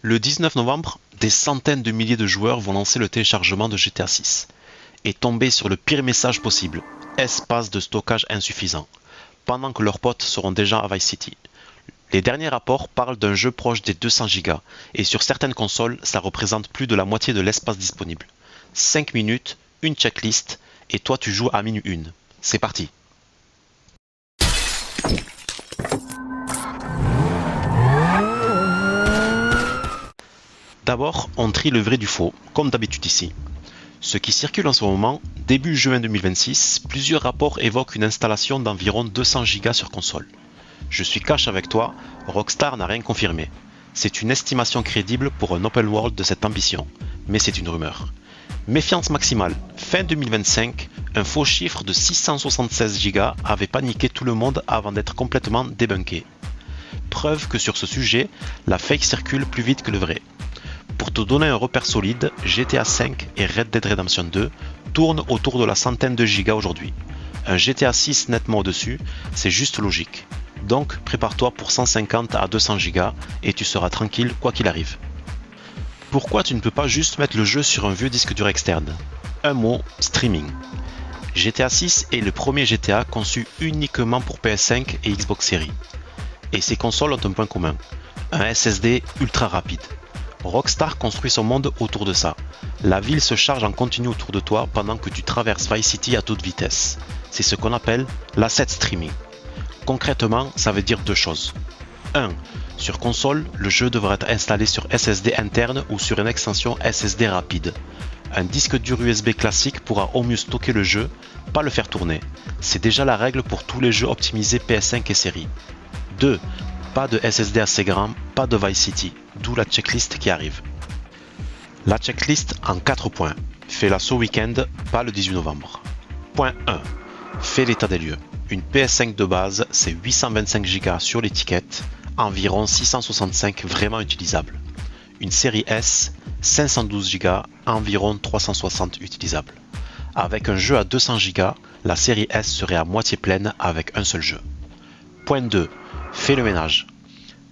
Le 19 novembre, des centaines de milliers de joueurs vont lancer le téléchargement de GTA 6 et tomber sur le pire message possible, espace de stockage insuffisant, pendant que leurs potes seront déjà à Vice City. Les derniers rapports parlent d'un jeu proche des 200 Go et sur certaines consoles, ça représente plus de la moitié de l'espace disponible. 5 minutes, une checklist et toi tu joues à minuit 1. C'est parti. D'abord, on trie le vrai du faux, comme d'habitude ici. Ce qui circule en ce moment, début juin 2026, plusieurs rapports évoquent une installation d'environ 200 Go sur console. Je suis cash avec toi, Rockstar n'a rien confirmé. C'est une estimation crédible pour un open world de cette ambition, mais c'est une rumeur. Méfiance maximale, fin 2025, un faux chiffre de 676 Go avait paniqué tout le monde avant d'être complètement débunké. Preuve que sur ce sujet, la fake circule plus vite que le vrai. Pour te donner un repère solide, GTA V et Red Dead Redemption 2 tournent autour de la centaine de gigas aujourd'hui. Un GTA 6 nettement au-dessus, c'est juste logique. Donc prépare-toi pour 150 à 200 gigas et tu seras tranquille quoi qu'il arrive. Pourquoi tu ne peux pas juste mettre le jeu sur un vieux disque dur externe? Un mot, streaming. GTA 6 est le premier GTA conçu uniquement pour PS5 et Xbox Series. Et ces consoles ont un point commun, un SSD ultra rapide. Rockstar construit son monde autour de ça. La ville se charge en continu autour de toi pendant que tu traverses Vice City à toute vitesse. C'est ce qu'on appelle l'asset streaming. Concrètement, ça veut dire deux choses. 1. Sur console, le jeu devra être installé sur SSD interne ou sur une extension SSD rapide. Un disque dur USB classique pourra au mieux stocker le jeu, pas le faire tourner. C'est déjà la règle pour tous les jeux optimisés PS5 et série. 2. Pas de SSD assez grand, pas de Vice City, d'où la checklist qui arrive. La checklist en 4 points. Fais-la ce week-end, pas le 18 novembre. Point 1. Fais l'état des lieux. Une PS5 de base, c'est 825 Go sur l'étiquette, environ 665 vraiment utilisables. Une série S, 512 Go, environ 360 utilisables. Avec un jeu à 200 Go, la série S serait à moitié pleine avec un seul jeu. Point 2. Fais le ménage.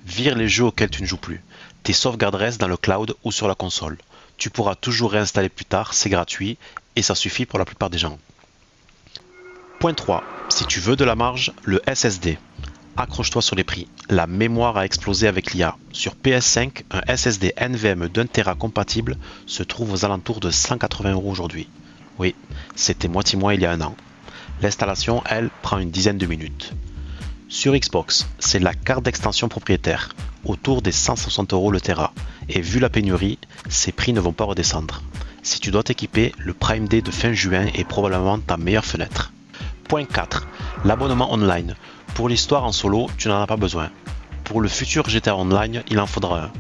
Vire les jeux auxquels tu ne joues plus. Tes sauvegardes restent dans le cloud ou sur la console. Tu pourras toujours réinstaller plus tard, c'est gratuit et ça suffit pour la plupart des gens. Point 3. Si tu veux de la marge, le SSD. Accroche-toi sur les prix. La mémoire a explosé avec l'IA. Sur PS5, un SSD NVMe d'1 Tera compatible se trouve aux alentours de 180 € aujourd'hui. Oui, c'était moitié moins il y a un an. L'installation, elle, prend une dizaine de minutes. Sur Xbox, c'est la carte d'extension propriétaire, autour des 160 € le Tera. Et vu la pénurie, ces prix ne vont pas redescendre. Si tu dois t'équiper, le Prime Day de fin juin est probablement ta meilleure fenêtre. Point 4. L'abonnement online. Pour l'histoire en solo, tu n'en as pas besoin. Pour le futur GTA Online, il en faudra un.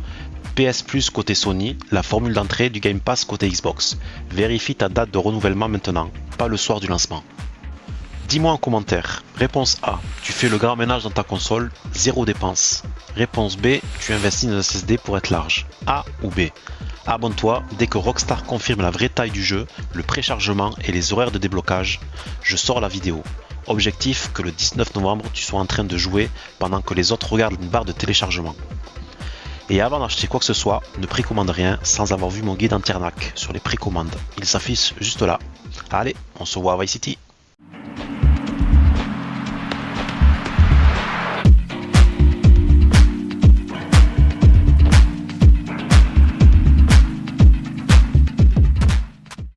PS Plus côté Sony, la formule d'entrée du Game Pass côté Xbox. Vérifie ta date de renouvellement maintenant, pas le soir du lancement. Dis-moi en commentaire. Réponse A. Tu fais le grand ménage dans ta console, zéro dépense. Réponse B. Tu investis dans un SSD pour être large. A ou B. Abonne-toi dès que Rockstar confirme la vraie taille du jeu, le préchargement et les horaires de déblocage. Je sors la vidéo. Objectif que le 19 novembre tu sois en train de jouer pendant que les autres regardent une barre de téléchargement. Et avant d'acheter quoi que ce soit, ne précommande rien sans avoir vu mon guide Internac sur les précommandes. Il s'affiche juste là. Allez, on se voit à Vice City.